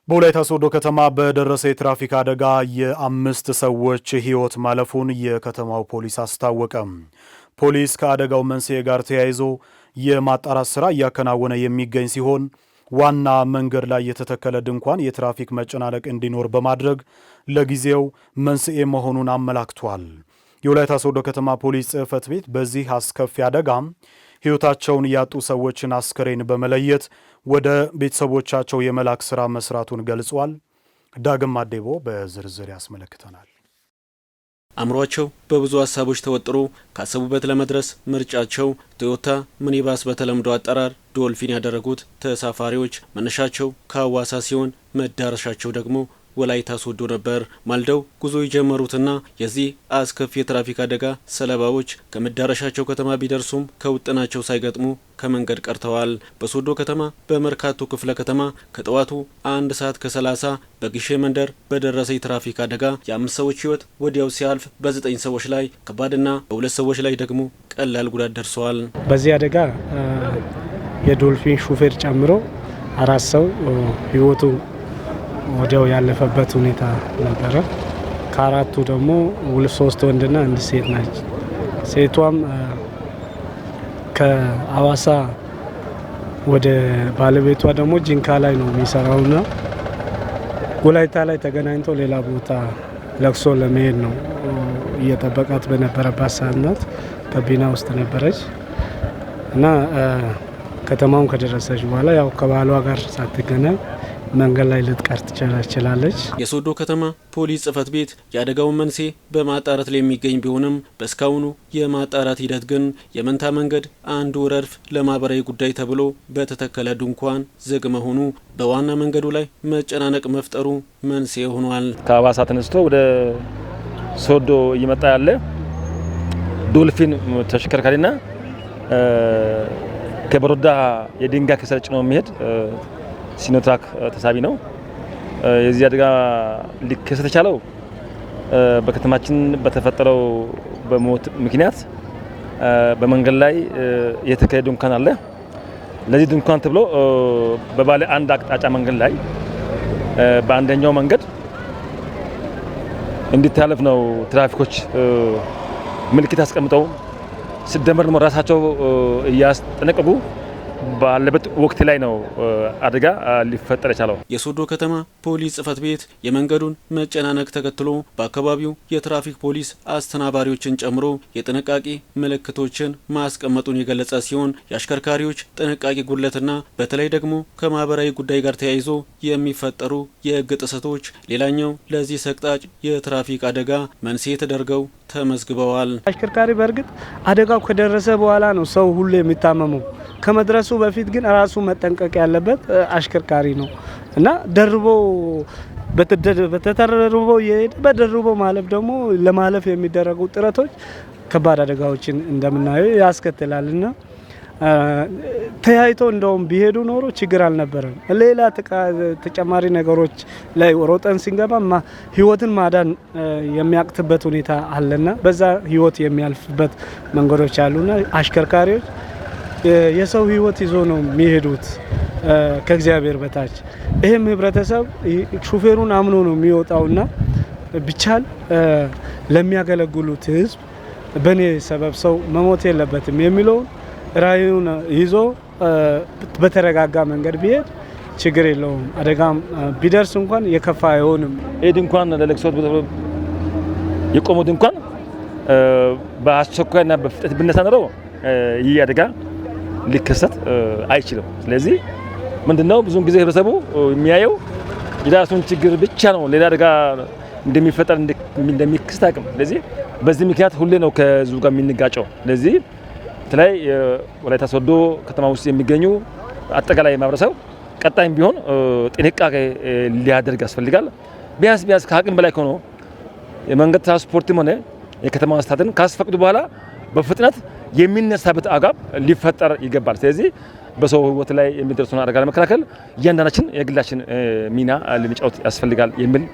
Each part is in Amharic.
በወላይታ ሶዶ ከተማ በደረሰ የትራፊክ አደጋ የ5 ሰዎች ሕይወት ማለፉን የከተማው ፖሊስ አስታወቀ። ፖሊስ ከአደጋው መንስኤ ጋር ተያይዞ የማጣራት ስራ እያከናወነ የሚገኝ ሲሆን ዋና መንገድ ላይ የተተከለ ድንኳን የትራፊክ መጨናነቅ እንዲኖር በማድረግ ለጊዜው መንስኤ መሆኑን አመላክቷል። የወላይታ ሶዶ ከተማ ፖሊስ ጽሕፈት ቤት በዚህ አስከፊ አደጋ ሕይወታቸውን ያጡ ሰዎችን አስከሬን በመለየት ወደ ቤተሰቦቻቸው የመላክ ስራ መስራቱን ገልጿል። ዳግም አዴቦ በዝርዝር ያስመለክተናል። አምሯቸው በብዙ ሀሳቦች ተወጥሮ ካሰቡበት ለመድረስ ምርጫቸው ቶዮታ ሚኒባስ በተለምዶ አጠራር ዶልፊን ያደረጉት ተሳፋሪዎች መነሻቸው ከሐዋሳ ሲሆን መዳረሻቸው ደግሞ ወላይታ ሶዶ ነበር። ማልደው ጉዞ የጀመሩትና የዚህ አስከፊ የትራፊክ አደጋ ሰለባዎች ከመዳረሻቸው ከተማ ቢደርሱም ከውጥናቸው ሳይገጥሙ ከመንገድ ቀርተዋል። በሶዶ ከተማ በመርካቶ ክፍለ ከተማ ከጠዋቱ 1 ሰዓት ከ30 በግሼ መንደር በደረሰ የትራፊክ አደጋ የ5 ሰዎች ሕይወት ወዲያው ሲያልፍ በ9 ሰዎች ላይ ከባድና በ2 ሰዎች ላይ ደግሞ ቀላል ጉዳት ደርሰዋል። በዚህ አደጋ የዶልፊን ሹፌር ጨምሮ 4 ሰው ሕይወቱ ወዲያው ያለፈበት ሁኔታ ነበረ። ከአራቱ ደግሞ 3 ወንድና 1 ሴት ናች። ሴቷም ከአዋሳ ወደ ባለቤቷ ደግሞ ጂንካ ላይ ነው የሚሰራውና ወላይታ ላይ ተገናኝተው ሌላ ቦታ ለቅሶ ለመሄድ ነው እየጠበቃት በነበረባት ሰዓት ከቢና ውስጥ ነበረች እና ከተማውን ከደረሰች በኋላ ያው ከባሏ ጋር ሳትገናኝ መንገድ ላይ ልትቀር ትችላለች። የሶዶ ከተማ ፖሊስ ጽሕፈት ቤት የአደጋውን መንስኤ በማጣራት ላይ የሚገኝ ቢሆንም በእስካሁኑ የማጣራት ሂደት ግን የመንታ መንገድ አንዱ ረድፍ ለማህበራዊ ጉዳይ ተብሎ በተተከለ ድንኳን ዝግ መሆኑ በዋና መንገዱ ላይ መጨናነቅ መፍጠሩ መንስኤ ሆኗል። ከሐዋሳ ተነስቶ ወደ ሶዶ እየመጣ ያለ ዶልፊን ተሽከርካሪና ከበሮዳ የድንጋይ ከሰል ጭኖ የሚሄድ ሲኖትራክ ተሳቢ ነው። የዚህ አደጋ ሊከሰት የቻለው በከተማችን በተፈጠረው በሞት ምክንያት በመንገድ ላይ የተከለ ድንኳን አለ። ለዚህ ድንኳን ተብሎ በባለ አንድ አቅጣጫ መንገድ ላይ በአንደኛው መንገድ እንዲታለፍ ነው ትራፊኮች ምልክት አስቀምጠው ሲደመር ደግሞ ራሳቸው እያስጠነቀቁ ባለበት ወቅት ላይ ነው አደጋ ሊፈጠር የቻለው። የሶዶ ከተማ ፖሊስ ጽሕፈት ቤት የመንገዱን መጨናነቅ ተከትሎ በአካባቢው የትራፊክ ፖሊስ አስተናባሪዎችን ጨምሮ የጥንቃቄ ምልክቶችን ማስቀመጡን የገለጸ ሲሆን የአሽከርካሪዎች ጥንቃቄ ጉድለትና በተለይ ደግሞ ከማህበራዊ ጉዳይ ጋር ተያይዞ የሚፈጠሩ የሕግ ጥሰቶች ሌላኛው ለዚህ ሰቅጣጭ የትራፊክ አደጋ መንስኤ ተደርገው ተመዝግበዋል። አሽከርካሪ በእርግጥ አደጋው ከደረሰ በኋላ ነው ሰው ሁሉ የሚታመመው። ከመድረሱ በፊት ግን ራሱ መጠንቀቅ ያለበት አሽከርካሪ ነው እና ደርቦ በተተረርቦ የሄደ በደርቦ ማለፍ ደግሞ ለማለፍ የሚደረጉ ጥረቶች ከባድ አደጋዎችን እንደምናየው ያስከትላልና ተያይቶ እንደውም ቢሄዱ ኖሮ ችግር አልነበረም። ሌላ ተጨማሪ ነገሮች ላይ ሮጠን ሲንገባ ህይወትን ማዳን የሚያቅትበት ሁኔታ አለና በዛ ህይወት የሚያልፍበት መንገዶች አሉና አሽከርካሪዎች የሰው ህይወት ይዞ ነው የሚሄዱት ከእግዚአብሔር በታች። ይህም ህብረተሰብ ሹፌሩን አምኖ ነው የሚወጣውና ቢቻል ለሚያገለግሉት ህዝብ በኔ ሰበብ ሰው መሞት የለበትም የሚለውን ራዩን ይዞ በተረጋጋ መንገድ ቢሄድ ችግር የለውም። አደጋም ቢደርስ እንኳን የከፋ አይሆንም። ይህ ድንኳን ለለቅሶት የቆመው ድንኳን በአስቸኳይና በፍጥነት ብነሳ ኖሮ ይህ አደጋ ሊከሰት አይችልም። ስለዚህ ምንድነው ብዙውን ጊዜ ህብረተሰቡ የሚያየው የራሱን ችግር ብቻ ነው፣ ሌላ አደጋ እንደሚፈጠር እንደሚከሰት አቅም። ስለዚህ በዚህ ምክንያት ሁሌ ነው ከህዝቡ ጋር የሚንጋጨው። ስለዚህ በተለይ ወላይታ ሶዶ ከተማ ውስጥ የሚገኙ አጠቃላይ ማህበረሰብ ቀጣይም ቢሆን ጥንቃቄ ሊያደርግ ያስፈልጋል። ቢያንስ ከአቅም በላይ ከሆነ የመንገድ ትራንስፖርትም ሆነ የከተማ አስተዳደርን ካስፈቅዱ በኋላ በፍጥነት የሚነሳበት አጋብ ሊፈጠር ይገባል። ስለዚህ በሰው ህይወት ላይ የሚደርሱን አደጋ ለመከላከል እያንዳንዳችን የግላችን ሚና ልንጫወት ያስፈልጋል የሚል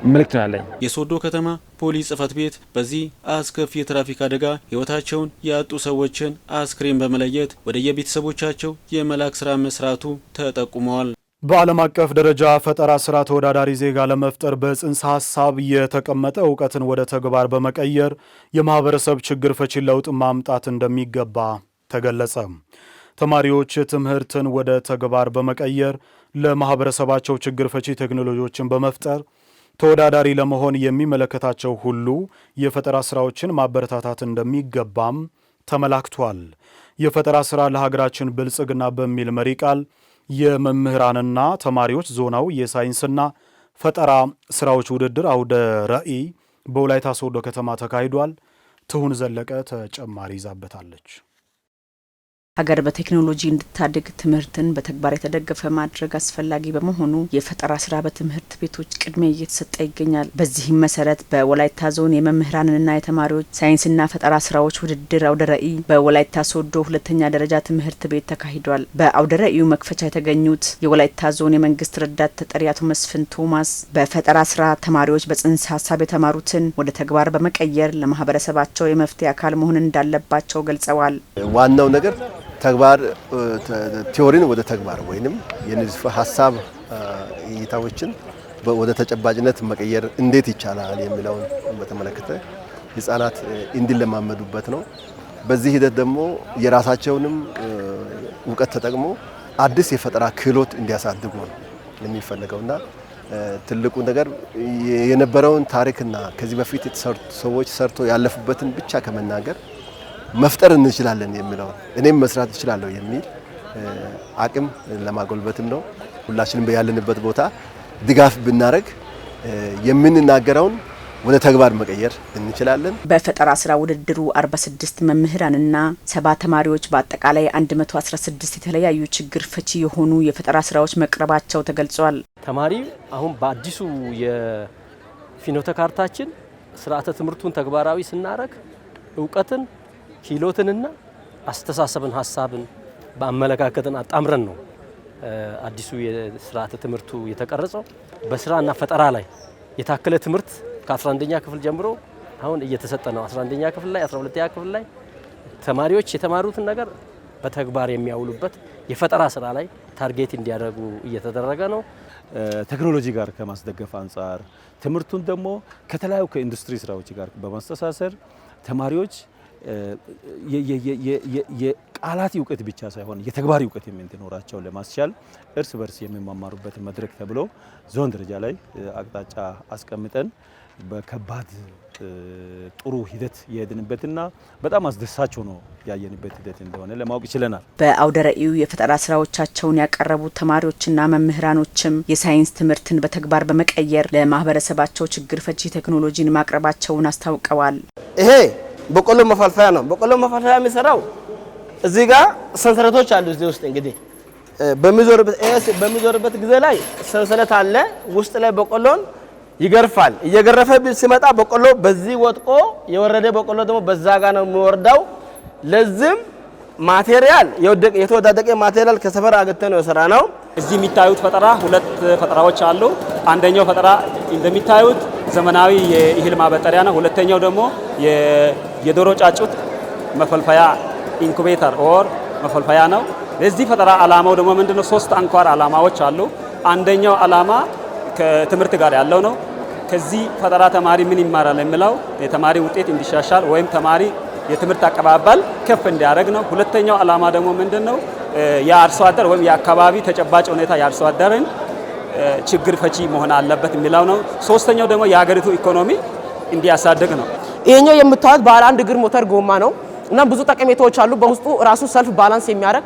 መልእክት ነው ያለኝ። የሶዶ ከተማ ፖሊስ ጽሕፈት ቤት በዚህ አስከፊ የትራፊክ አደጋ ህይወታቸውን ያጡ ሰዎችን አስክሬን በመለየት ወደ የቤተሰቦቻቸው የመላክ ስራ መስራቱ ተጠቁመዋል። በዓለም አቀፍ ደረጃ ፈጠራ ስራ ተወዳዳሪ ዜጋ ለመፍጠር በጽንሰ ሐሳብ የተቀመጠ እውቀትን ወደ ተግባር በመቀየር የማህበረሰብ ችግር ፈቺ ለውጥ ማምጣት እንደሚገባ ተገለጸ። ተማሪዎች ትምህርትን ወደ ተግባር በመቀየር ለማህበረሰባቸው ችግር ፈቺ ቴክኖሎጂዎችን በመፍጠር ተወዳዳሪ ለመሆን የሚመለከታቸው ሁሉ የፈጠራ ስራዎችን ማበረታታት እንደሚገባም ተመላክቷል። የፈጠራ ስራ ለሀገራችን ብልጽግና በሚል መሪ ቃል የመምህራንና ተማሪዎች ዞናዊ የሳይንስና ፈጠራ ስራዎች ውድድር አውደ ርዕይ በወላይታ ሶዶ ከተማ ተካሂዷል። ትሁን ዘለቀ ተጨማሪ ይዛበታለች። ሀገር በቴክኖሎጂ እንድታድግ ትምህርትን በተግባር የተደገፈ ማድረግ አስፈላጊ በመሆኑ የፈጠራ ስራ በትምህርት ቤቶች ቅድሚያ እየተሰጠ ይገኛል። በዚህም መሰረት በወላይታ ዞን የመምህራንና የተማሪዎች ሳይንስና ፈጠራ ስራዎች ውድድር አውደ ርዕይ በወላይታ ሶዶ ሁለተኛ ደረጃ ትምህርት ቤት ተካሂዷል። በአውደ ርዕዩ መክፈቻ የተገኙት የወላይታ ዞን የመንግስት ረዳት ተጠሪ አቶ መስፍን ቶማስ በፈጠራ ስራ ተማሪዎች በጽንሰ ሀሳብ የተማሩትን ወደ ተግባር በመቀየር ለማህበረሰባቸው የመፍትሄ አካል መሆን እንዳለባቸው ገልጸዋል። ዋናው ነገር ተግባር ቲዮሪን ወደ ተግባር ወይንም የንድፈ ሐሳብ እይታዎችን ወደ ተጨባጭነት መቀየር እንዴት ይቻላል የሚለውን በተመለከተ ህፃናት እንዲለማመዱበት ነው። በዚህ ሂደት ደግሞ የራሳቸውንም እውቀት ተጠቅሞ አዲስ የፈጠራ ክህሎት እንዲያሳድጉ ነው የሚፈልገውና ትልቁ ነገር የነበረውን ታሪክና ከዚህ በፊት ሰዎች ሰርቶ ያለፉበትን ብቻ ከመናገር መፍጠር እንችላለን የሚለው እኔም መስራት እችላለሁ የሚል አቅም ለማጎልበትም ነው። ሁላችንም ያለንበት ቦታ ድጋፍ ብናረግ የምንናገረውን ወደ ተግባር መቀየር እንችላለን። በፈጠራ ስራ ውድድሩ 46 መምህራንና 70 ተማሪዎች በአጠቃላይ 116 የተለያዩ ችግር ፈቺ የሆኑ የፈጠራ ስራዎች መቅረባቸው ተገልጿል። ተማሪ አሁን በአዲሱ የፍኖተ ካርታችን ስርዓተ ትምህርቱን ተግባራዊ ስናረግ እውቀትን ኪሎትንና አስተሳሰብን ሐሳብን በአመለካከትን አጣምረን ነው አዲሱ የስርዓተ ትምህርቱ የተቀረጸው። በስራና ፈጠራ ላይ የታከለ ትምህርት ከ11ኛ ክፍል ጀምሮ አሁን እየተሰጠ ነው። 11ኛ ክፍል ላይ 12ኛ ክፍል ላይ ተማሪዎች የተማሩትን ነገር በተግባር የሚያውሉበት የፈጠራ ስራ ላይ ታርጌት እንዲያደርጉ እየተደረገ ነው። ቴክኖሎጂ ጋር ከማስደገፍ አንጻር ትምህርቱን ደግሞ ከተለያዩ ከኢንዱስትሪ ስራዎች ጋር በማስተሳሰር ተማሪዎች የቃላት እውቀት ብቻ ሳይሆን የተግባር እውቀት እንዲኖራቸው ለማስቻል እርስ በርስ የሚማማሩበት መድረክ ተብሎ ዞን ደረጃ ላይ አቅጣጫ አስቀምጠን በከባድ ጥሩ ሂደት የሄድንበትና በጣም አስደሳች ሆኖ ያየንበት ሂደት እንደሆነ ለማወቅ ይችላል። በአውደ ርዕዩ የፈጠራ ስራዎቻቸውን ያቀረቡ ተማሪዎችና መምህራኖችም የሳይንስ ትምህርትን በተግባር በመቀየር ለማህበረሰባቸው ችግር ፈቺ ቴክኖሎጂን ማቅረባቸውን አስታውቀዋል። ይሄ በቆሎ መፈልፈያ ነው። በቆሎ መፈልፈያ የሚሰራው እዚህ ጋር ሰንሰለቶች አሉ። እዚህ ውስጥ እንግዲህ በሚዞርበት ጊዜ ላይ ሰንሰለት አለ። ውስጥ ላይ በቆሎን ይገርፋል። እየገረፈ ሲመጣ በቆሎ በዚህ ወጥቆ የወረደ በቆሎ ደግሞ በዛ ጋር ነው የሚወርደው። ለዚህም ማቴሪያል የተወዳደቀ ማቴሪያል ከሰፈር አገተን ነው የሰራ ነው። እዚህ የሚታዩት ፈጠራ ሁለት ፈጠራዎች አሉ። አንደኛው ፈጠራ እንደሚታዩት ዘመናዊ የእህል ማበጠሪያ ነው። ሁለተኛው ደግሞ የዶሮ ጫጩት መፈልፈያ ኢንኩቤተር ኦር መፈልፈያ ነው። ለዚህ ፈጠራ አላማው ደግሞ ምንድነው? 3 አንኳር አላማዎች አሉ። አንደኛው አላማ ከትምህርት ጋር ያለው ነው። ከዚህ ፈጠራ ተማሪ ምን ይማራል የሚለው የተማሪ ውጤት እንዲሻሻል ወይም ተማሪ የትምህርት አቀባበል ከፍ እንዲያደርግ ነው። ሁለተኛው አላማ ደግሞ ምንድነው? የአርሶ አደር ወይም የአካባቢ ተጨባጭ ሁኔታ የአርሶ አደርን ችግር ፈቺ መሆን አለበት የሚለው ነው። ሶስተኛው ደግሞ የሀገሪቱ ኢኮኖሚ እንዲያሳድግ ነው። ይሄኛው የምታዩት ባለ አንድ እግር ሞተር ጎማ ነው እና ብዙ ጠቀሜታዎች አሉ። በውስጡ ራሱ ሰልፍ ባላንስ የሚያደርግ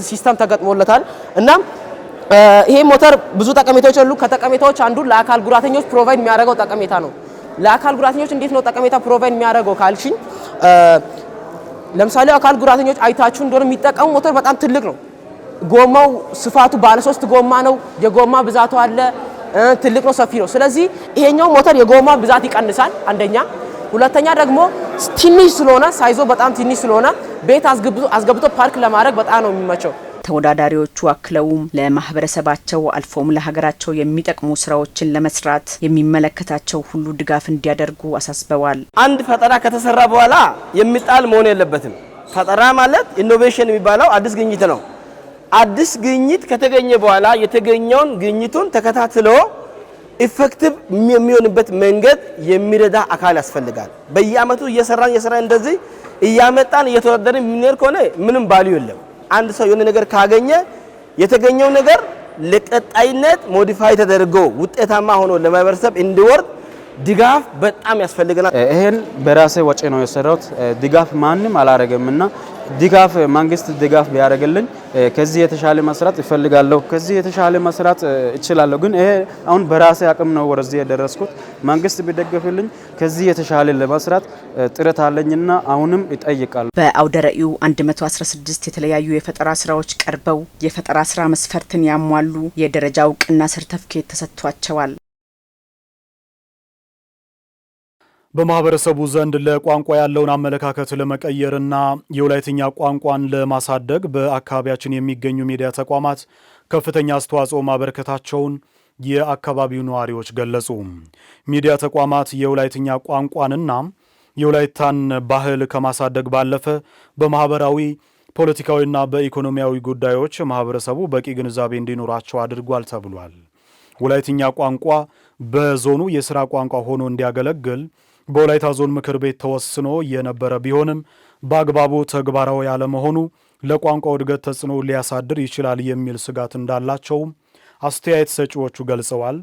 ሲስተም ተገጥሞለታል እና ይሄ ሞተር ብዙ ጠቀሜታዎች አሉ። ከጠቀሜታዎች አንዱ ለአካል ጉዳተኞች ፕሮቫይድ የሚያደርገው ጠቀሜታ ነው። ለአካል ጉዳተኞች እንዴት ነው ጠቀሜታ ፕሮቫይድ የሚያደርገው ካልሽኝ፣ ለምሳሌ አካል ጉዳተኞች አይታችሁ እንደሆነ የሚጠቀሙ ሞተር በጣም ትልቅ ነው። ጎማው ስፋቱ ባለ 3 ጎማ ነው። የጎማ ብዛቱ አለ ትልቅ ነው፣ ሰፊ ነው። ስለዚህ ይሄኛው ሞተር የጎማ ብዛት ይቀንሳል አንደኛ። ሁለተኛ ደግሞ ትንሽ ስለሆነ ሳይዞ በጣም ትንሽ ስለሆነ ቤት አስገብቶ ፓርክ ለማድረግ በጣም ነው የሚመቸው። ተወዳዳሪዎቹ አክለውም ለማህበረሰባቸው አልፎም ለሀገራቸው የሚጠቅሙ ስራዎችን ለመስራት የሚመለከታቸው ሁሉ ድጋፍ እንዲያደርጉ አሳስበዋል። አንድ ፈጠራ ከተሰራ በኋላ የሚጣል መሆን የለበትም። ፈጠራ ማለት ኢኖቬሽን የሚባለው አዲስ ግኝት ነው። አዲስ ግኝት ከተገኘ በኋላ የተገኘውን ግኝቱን ተከታትሎ ኢፌክቲቭ የሚሆንበት መንገድ የሚረዳ አካል ያስፈልጋል። በየአመቱ እየሰራን እንደዚህ እያመጣን እየተወደደን የሚኖር ከሆነ ምንም ቫልዩ የለም። አንድ ሰው የሆነ ነገር ካገኘ የተገኘው ነገር ለቀጣይነት ሞዲፋይ ተደርጎ ውጤታማ ሆኖ ለማህበረሰብ እንዲወርድ ድጋፍ በጣም ያስፈልገናል። ይሄን በራሴ ወጪ ነው የሰራሁት። ድጋፍ ማንም አላረገምና ድጋፍ መንግስት ድጋፍ ቢያደርግልኝ ከዚህ የተሻለ መስራት እፈልጋለሁ። ከዚህ የተሻለ መስራት እችላለሁ። ግን ይሄ አሁን በራሴ አቅም ነው ወደዚህ የደረስኩት። መንግስት ቢደግፍልኝ ከዚህ የተሻለ ለመስራት ጥረት አለኝና አሁንም ይጠይቃል። በአውደ ርዕዩ 116 የተለያዩ የፈጠራ ስራዎች ቀርበው የፈጠራ ስራ መስፈርትን ያሟሉ የደረጃ እውቅና ሰርተፍኬት ተሰጥቷቸዋል። በማህበረሰቡ ዘንድ ለቋንቋ ያለውን አመለካከት ለመቀየርና የወላይትኛ ቋንቋን ለማሳደግ በአካባቢያችን የሚገኙ ሚዲያ ተቋማት ከፍተኛ አስተዋጽኦ ማበረከታቸውን የአካባቢው ነዋሪዎች ገለጹ። ሚዲያ ተቋማት የወላይትኛ ቋንቋንና የወላይታን ባህል ከማሳደግ ባለፈ በማህበራዊ ፖለቲካዊና በኢኮኖሚያዊ ጉዳዮች ማህበረሰቡ በቂ ግንዛቤ እንዲኖራቸው አድርጓል ተብሏል። ወላይትኛ ቋንቋ በዞኑ የሥራ ቋንቋ ሆኖ እንዲያገለግል በወላይታ ዞን ምክር ቤት ተወስኖ የነበረ ቢሆንም በአግባቡ ተግባራዊ ያለመሆኑ ለቋንቋው እድገት ተጽዕኖ ሊያሳድር ይችላል የሚል ስጋት እንዳላቸው አስተያየት ሰጪዎቹ ገልጸዋል።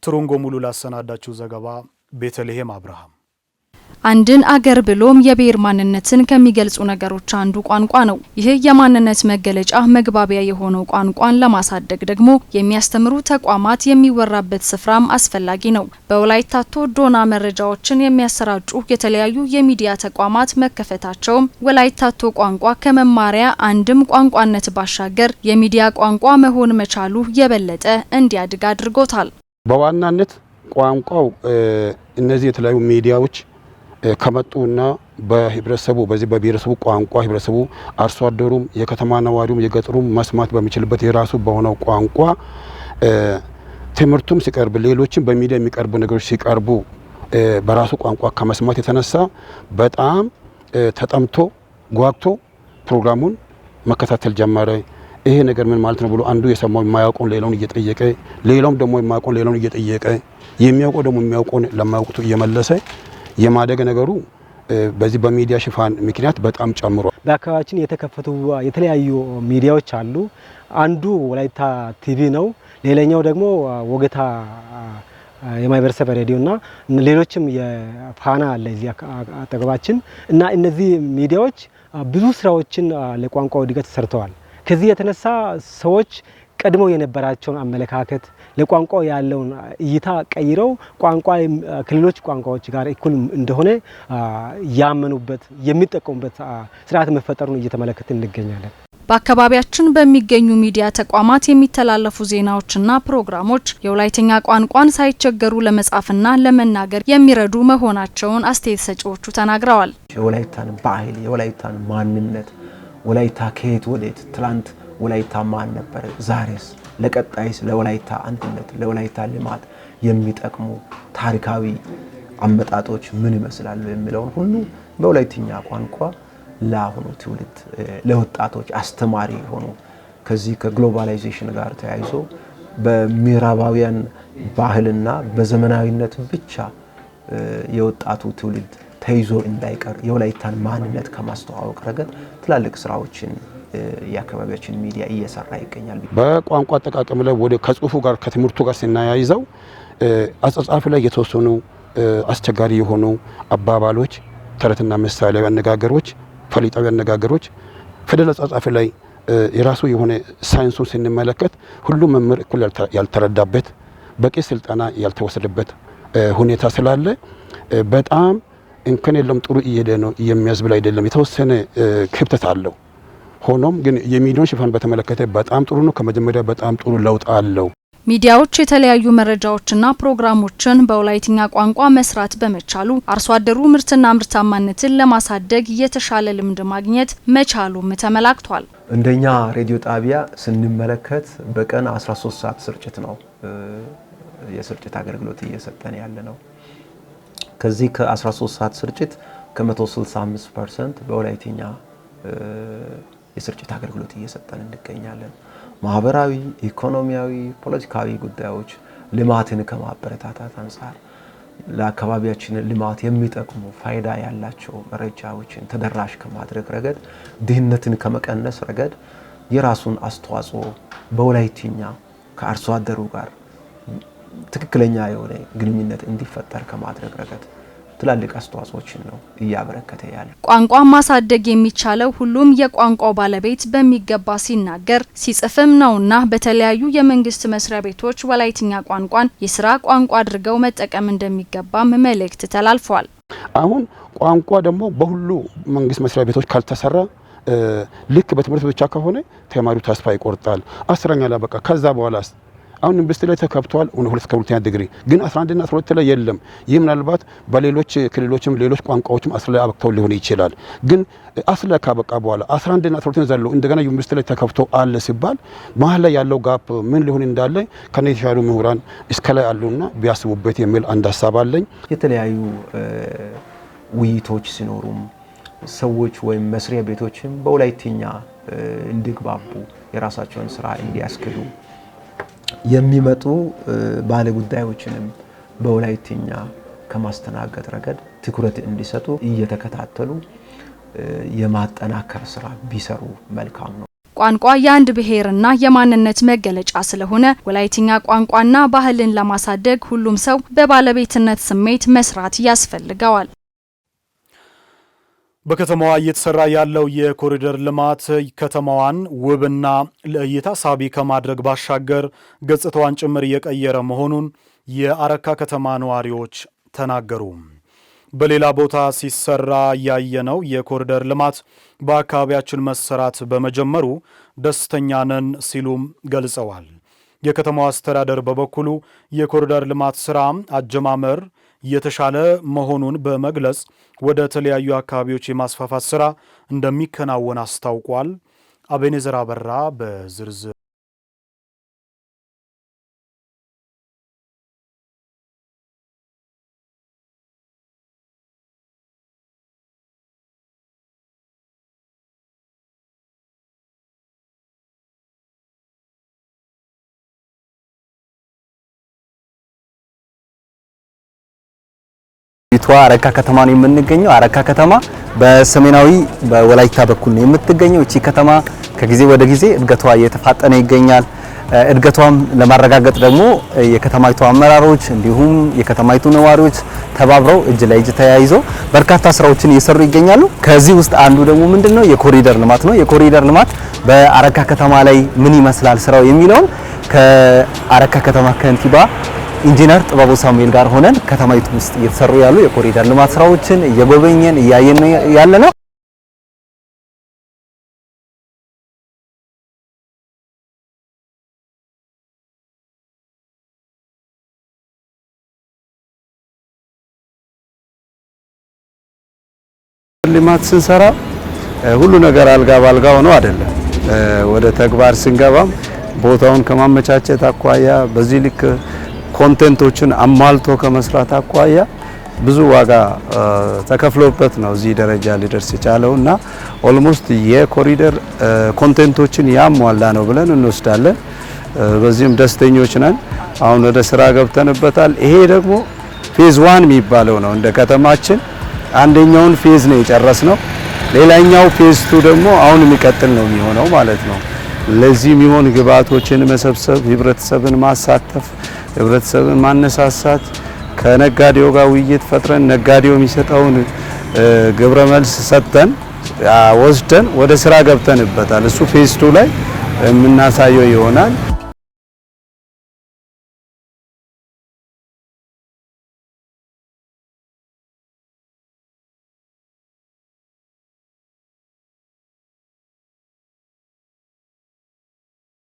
ትሩንጎ ሙሉ ላሰናዳችው ዘገባ ቤተልሔም አብርሃም። አንድን አገር ብሎም የብሔር ማንነትን ከሚገልጹ ነገሮች አንዱ ቋንቋ ነው። ይህ የማንነት መገለጫ መግባቢያ የሆነው ቋንቋን ለማሳደግ ደግሞ የሚያስተምሩ ተቋማት የሚወራበት ስፍራም አስፈላጊ ነው። በወላይታቶ ዶና መረጃዎችን የሚያሰራጩ የተለያዩ የሚዲያ ተቋማት መከፈታቸውም ወላይታቶ ቋንቋ ከመማሪያ አንድም ቋንቋነት ባሻገር የሚዲያ ቋንቋ መሆን መቻሉ የበለጠ እንዲያድግ አድርጎታል። በዋናነት ቋንቋው እነዚህ የተለያዩ ሚዲያዎች ከመጡና በህብረተሰቡ በዚህ በብሔረሰቡ ቋንቋ ህብረተሰቡ አርሶ አደሩም የከተማ ነዋሪውም የገጠሩም መስማት በሚችልበት የራሱ በሆነው ቋንቋ ትምህርቱም ሲቀርብ ሌሎችም በሚዲያ የሚቀርቡ ነገሮች ሲቀርቡ በራሱ ቋንቋ ከመስማት የተነሳ በጣም ተጠምቶ ጓግቶ ፕሮግራሙን መከታተል ጀመረ። ይሄ ነገር ምን ማለት ነው ብሎ አንዱ የሰማው የማያውቀውን ሌላውን እየጠየቀ ሌላውም ደግሞ የማያውቀውን ሌላውን እየጠየቀ የሚያውቀው ደግሞ የሚያውቀውን ለማያውቁት እየመለሰ የማደግ ነገሩ በዚህ በሚዲያ ሽፋን ምክንያት በጣም ጨምሯል። በአካባቢያችን የተከፈቱ የተለያዩ ሚዲያዎች አሉ። አንዱ ወላይታ ቲቪ ነው። ሌላኛው ደግሞ ወገታ የማህበረሰብ ሬዲዮና ሌሎችም የፋና አለ እዚህ አጠገባችን እና እነዚህ ሚዲያዎች ብዙ ስራዎችን ለቋንቋው እድገት ሰርተዋል። ከዚህ የተነሳ ሰዎች ቀድሞ የነበራቸውን አመለካከት ለቋንቋው ያለውን እይታ ቀይረው ቋንቋ ከሌሎች ቋንቋዎች ጋር እኩል እንደሆነ ያመኑበት የሚጠቀሙበት ስርዓት መፈጠሩን እየተመለከትን እንገኛለን። በአካባቢያችን በሚገኙ ሚዲያ ተቋማት የሚተላለፉ ዜናዎችና ፕሮግራሞች የወላይተኛ ቋንቋን ሳይቸገሩ ለመጻፍና ለመናገር የሚረዱ መሆናቸውን አስተያየት ሰጪዎቹ ተናግረዋል። የወላይታን ባህል፣ የወላይታን ማንነት፣ ወላይታ ከየት ወዴት ትላንት ወላይታ ማን ነበር፣ ዛሬስ፣ ለቀጣይስ ለወላይታ አንድነት ለወላይታ ልማት የሚጠቅሙ ታሪካዊ አመጣጦች ምን ይመስላሉ የሚለውን ሁሉ በወላይትኛ ቋንቋ ለአሁኑ ትውልድ ለወጣቶች አስተማሪ ሆኖ ከዚህ ከግሎባላይዜሽን ጋር ተያይዞ በምዕራባውያን ባህልና በዘመናዊነት ብቻ የወጣቱ ትውልድ ተይዞ እንዳይቀር የወላይታን ማንነት ከማስተዋወቅ ረገድ ትላልቅ ስራዎችን የአካባቢያችን ሚዲያ እየሰራ ይገኛል። በቋንቋ አጠቃቀም ላይ ወደ ከጽሁፉ ጋር ከትምህርቱ ጋር ሲናያይዘው አጻጻፍ ላይ የተወሰኑ አስቸጋሪ የሆኑ አባባሎች፣ ተረትና ምሳሌያዊ አነጋገሮች፣ ፈሊጣዊ አነጋገሮች ፊደል አጻጻፍ ላይ የራሱ የሆነ ሳይንሱን ስንመለከት ሁሉም መምህር እኩል ያልተረዳበት በቂ ስልጠና ያልተወሰደበት ሁኔታ ስላለ በጣም እንከን የለም ጥሩ እየሄደ ነው የሚያስብል አይደለም። የተወሰነ ክፍተት አለው። ሆኖም ግን የሚዲያውን ሽፋን በተመለከተ በጣም ጥሩ ነው። ከመጀመሪያ በጣም ጥሩ ለውጥ አለው። ሚዲያዎች የተለያዩ መረጃዎችና ፕሮግራሞችን በወላይትኛ ቋንቋ መስራት በመቻሉ አርሶ አደሩ ምርትና ምርታማነትን ለማሳደግ የተሻለ ልምድ ማግኘት መቻሉም ተመላክቷል። እንደኛ ሬዲዮ ጣቢያ ስንመለከት በቀን 13 ሰዓት ስርጭት ነው የስርጭት አገልግሎት እየሰጠን ያለ ነው። ከዚህ ከ13 ሰዓት ስርጭት ከ165% በወላይትኛ የስርጭት አገልግሎት እየሰጠን እንገኛለን። ማህበራዊ፣ ኢኮኖሚያዊ፣ ፖለቲካዊ ጉዳዮች ልማትን ከማበረታታት አንፃር ለአካባቢያችን ልማት የሚጠቅሙ ፋይዳ ያላቸው መረጃዎችን ተደራሽ ከማድረግ ረገድ ድህነትን ከመቀነስ ረገድ የራሱን አስተዋጽኦ በወላይትኛ ከአርሶ አደሩ ጋር ትክክለኛ የሆነ ግንኙነት እንዲፈጠር ከማድረግ ረገድ ትላልቅ አስተዋጽኦችን ነው እያበረከተ ያለው። ቋንቋ ማሳደግ የሚቻለው ሁሉም የቋንቋው ባለቤት በሚገባ ሲናገር ሲጽፍም ነውና በተለያዩ የመንግስት መስሪያ ቤቶች ወላይትኛ ቋንቋን የስራ ቋንቋ አድርገው መጠቀም እንደሚገባም መልእክት ተላልፏል። አሁን ቋንቋ ደግሞ በሁሉ መንግስት መስሪያ ቤቶች ካልተሰራ ልክ በትምህርት ብቻ ከሆነ ተማሪው ተስፋ ይቆርጣል። 10ኛ ላይ በቃ ከዛ በኋላስ አሁን ዩኒቨርሲቲ ላይ ተከፍቷል 2ኛ ዲግሪ ግን 11 እና 12 ላይ የለም። ይህ ምናልባት በሌሎች ክልሎችም ሌሎች ቋንቋዎችም አስለ አብቅተው ሊሆን ይችላል። ግን አስለ ካበቃ በኋላ 11 እና 12 ዘለው እንደገና ዩኒቨርሲቲ ላይ ተከፍቶ አለ ሲባል መሀል ላይ ያለው ጋፕ ምን ሊሆን እንዳለ ከነ የተሻሉ ምሁራን እስከ ላይ አሉና ቢያስቡበት የሚል አንድ ሀሳብ አለኝ። የተለያዩ ውይይቶች ሲኖሩም ሰዎች ወይም መስሪያ ቤቶችም በወላይትኛ እንዲግባቡ የራሳቸውን ስራ እንዲያስክዱ የሚመጡ ባለ ጉዳዮችንም በወላይትኛ ከማስተናገድ ረገድ ትኩረት እንዲሰጡ እየተከታተሉ የማጠናከር ስራ ቢሰሩ መልካም ነው። ቋንቋ የአንድ ብሔርና የማንነት መገለጫ ስለሆነ ወላይትኛ ቋንቋና ባህልን ለማሳደግ ሁሉም ሰው በባለቤትነት ስሜት መስራት ያስፈልገዋል። በከተማዋ እየተሰራ ያለው የኮሪደር ልማት ከተማዋን ውብና ለእይታ ሳቢ ከማድረግ ባሻገር ገጽታዋን ጭምር እየቀየረ መሆኑን የአረካ ከተማ ነዋሪዎች ተናገሩ። በሌላ ቦታ ሲሰራ ያየነው የኮሪደር ልማት በአካባቢያችን መሰራት በመጀመሩ ደስተኛ ነን ሲሉም ገልጸዋል። የከተማዋ አስተዳደር በበኩሉ የኮሪደር ልማት ስራ አጀማመር የተሻለ መሆኑን በመግለጽ ወደ ተለያዩ አካባቢዎች የማስፋፋት ስራ እንደሚከናወን አስታውቋል። አቤኔዘር አበራ በዝርዝር አረካ ከተማ ነው የምንገኘው። አረካ ከተማ በሰሜናዊ በወላይታ በኩል ነው የምትገኘው። እቺ ከተማ ከጊዜ ወደ ጊዜ እድገቷ እየተፋጠነ ይገኛል። እድገቷም ለማረጋገጥ ደግሞ የከተማይቱ አመራሮች እንዲሁም የከተማይቱ ነዋሪዎች ተባብረው እጅ ለእጅ ተያይዘው በርካታ ስራዎችን እየሰሩ ይገኛሉ። ከዚህ ውስጥ አንዱ ደግሞ ምንድነው የኮሪደር ልማት ነው። የኮሪደር ልማት በአረካ ከተማ ላይ ምን ይመስላል ስራው የሚለውን ከአረካ ከተማ ከንቲባ ኢንጂነር ጥበቡ ሳሙኤል ጋር ሆነን ከተማይቱ ውስጥ እየተሰሩ ያሉ የኮሪደር ልማት ስራዎችን እየጎበኘን እያየን ያለ ነው። ልማት ስንሰራ ሁሉ ነገር አልጋ ባልጋ ሆኖ አይደለም። ወደ ተግባር ስንገባም ቦታውን ከማመቻቸት አኳያ በዚህ ልክ ኮንቴንቶችን አሟልቶ ከመስራት አኳያ ብዙ ዋጋ ተከፍሎበት ነው እዚህ ደረጃ ሊደርስ የቻለውና ኦልሞስት የኮሪደር ኮንቴንቶችን ያሟላ ነው ብለን እንወስዳለን። በዚህም ደስተኞች ነን። አሁን ወደ ስራ ገብተንበታል። ይሄ ደግሞ ፌዝ 1 የሚባለው ነው። እንደ ከተማችን አንደኛውን ፌዝ ነው የጨረስነው። ሌላኛው ፌዝ 2 ደግሞ አሁን የሚቀጥል ነው የሚሆነው ማለት ነው። ለዚህ የሚሆን ግብአቶችን መሰብሰብ፣ ህብረተሰብን ማሳተፍ፣ ህብረተሰብን ማነሳሳት፣ ከነጋዴው ጋር ውይይት ፈጥረን ነጋዴው የሚሰጠውን ግብረ መልስ ሰጥተን ወስደን ወደ ስራ ገብተንበታል። እሱ ፌዝ 2 ላይ የምናሳየው ይሆናል።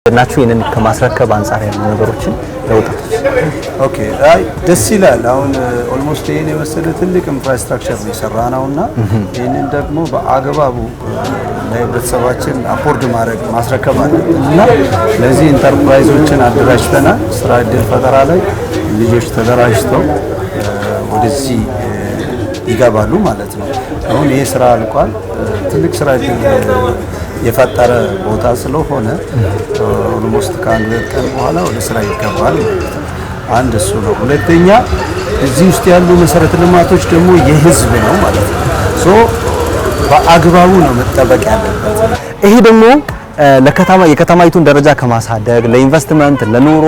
ናችሁ ይሄንን ከማስረከብ አንፃር ያሉ ነገሮችን ለወጣቶች ኦኬ አይ ደስ ይላል። አሁን ኦልሞስት ይሄን የመሰለ ትልቅ ኢንፍራስትራክቸር ነው የሰራነውና ይሄንን ደግሞ በአግባቡ ለህብረተሰባችን አፖርድ ማድረግ ማስረከብ አለብንና ለዚህ ኢንተርፕራይዞችን አደራጅተናል። ስራ እድል ፈጠራ ላይ ልጆች ተደራጅተው ወደዚህ ይገባሉ ማለት ነው። አሁን ይሄ ስራ አልቋል። ትልቅ ስራ እድል የፈጠረ ቦታ ስለሆነ ኦልሞስት ከአንድ ቀን በኋላ ወደ ስራ ይገባል ማለት ነው። አንድ እሱ ነው። ሁለተኛ እዚህ ውስጥ ያሉ መሰረተ ልማቶች ደግሞ የህዝብ ነው ማለት ነው። ሶ በአግባቡ ነው መጠበቅ ያለበት። ይሄ ደግሞ የከተማይቱን ደረጃ ከማሳደግ ለኢንቨስትመንት ለኑሮ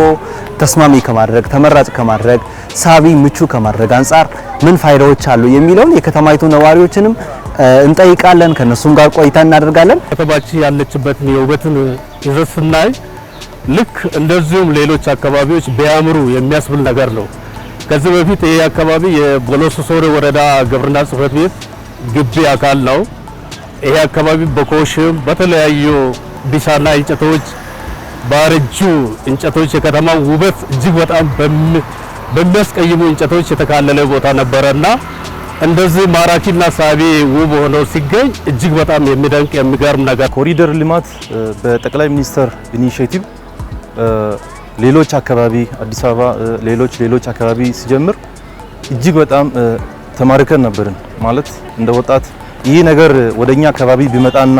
ተስማሚ ከማድረግ ተመራጭ ከማድረግ ሳቢ ምቹ ከማድረግ አንጻር ምን ፋይዳዎች አሉ የሚለውን የከተማይቱ ነዋሪዎችንም እንጠይቃለን። ከነሱም ጋር ቆይታ እናደርጋለን። ከተማችን ያለችበትን የውበትን ይዘት ስናይ ልክ እንደዚሁም ሌሎች አካባቢዎች ቢያምሩ የሚያስብል ነገር ነው። ከዚህ በፊት ይሄ አካባቢ የቦሎሶ ሶሬ ወረዳ ግብርና ጽሕፈት ቤት ግቢ አካል ነው። ይሄ አካባቢ በኮሽም በተለያዩ ቢሳና እንጨቶች ባረጁ እንጨቶች የከተማው ውበት እጅግ በጣም በሚያስቀይሙ እንጨቶች የተካለለ ቦታ ነበረና እንደዚህ ማራኪና ሳቢ ውብ ሆኖ ሲገኝ እጅግ በጣም የሚደንቅ የሚገርም ነገር። ኮሪደር ልማት በጠቅላይ ሚኒስትር ኢኒሼቲቭ ሌሎች አካባቢ አዲስ አበባ ሌሎች አካባቢ ሲጀምር እጅግ በጣም ተማርከን ነበርን። ማለት እንደ ወጣት ይህ ነገር ወደኛ አካባቢ ቢመጣና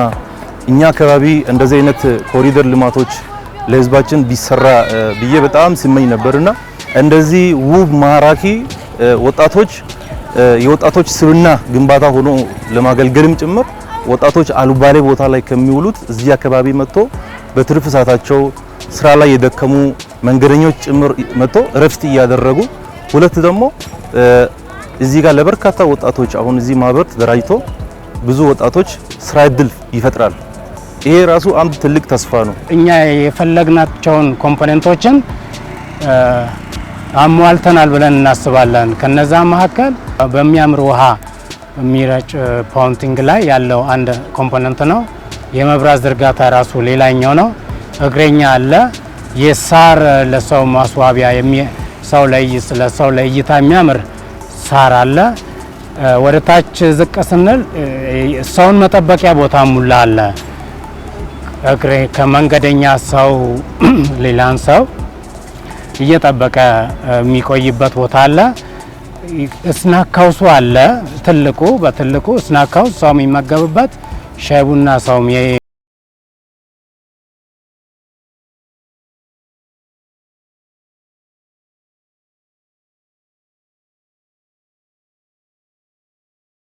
እኛ አካባቢ እንደዚህ አይነት ኮሪደር ልማቶች ለህዝባችን ቢሰራ ብዬ በጣም ሲመኝ ነበርና እንደዚህ ውብ ማራኪ የወጣቶች ስብዕና ግንባታ ሆኖ ለማገልገልም ጭምር ወጣቶች አሉባሌ ቦታ ላይ ከሚውሉት እዚህ አካባቢ መጥቶ በትርፍ ሰዓታቸው ስራ ላይ የደከሙ መንገደኞች ጭምር መጥቶ እረፍት እያደረጉ፣ ሁለት ደግሞ እዚህ ጋር ለበርካታ ወጣቶች አሁን እዚህ ማህበር ተደራጅቶ ብዙ ወጣቶች ስራ እድል ይፈጥራል። ይሄ ራሱ አንድ ትልቅ ተስፋ ነው። እኛ የፈለግናቸውን ኮምፖኔንቶችን አሟልተናል ብለን እናስባለን። ከነዛ መካከል በሚያምር ውሃ የሚረጭ ፓውንቲንግ ላይ ያለው አንድ ኮምፖኔንት ነው። የመብራት ዝርጋታ ራሱ ሌላኛው ነው። እግረኛ አለ። የሳር ለሰው ማስዋቢያ ለሰው ለእይታ የሚያምር ሳር አለ። ወደ ታች ዝቅ ስንል ሰውን መጠበቂያ ቦታ ሙላ አለ። ከመንገደኛ ሰው ሌላን ሰው እየጠበቀ የሚቆይበት ቦታ አለ። ስናክ ሃውሱ አለ። በትልቁ ስናክ ሃውስ ሰው የሚመገብበት ሻይ ቡና ሰው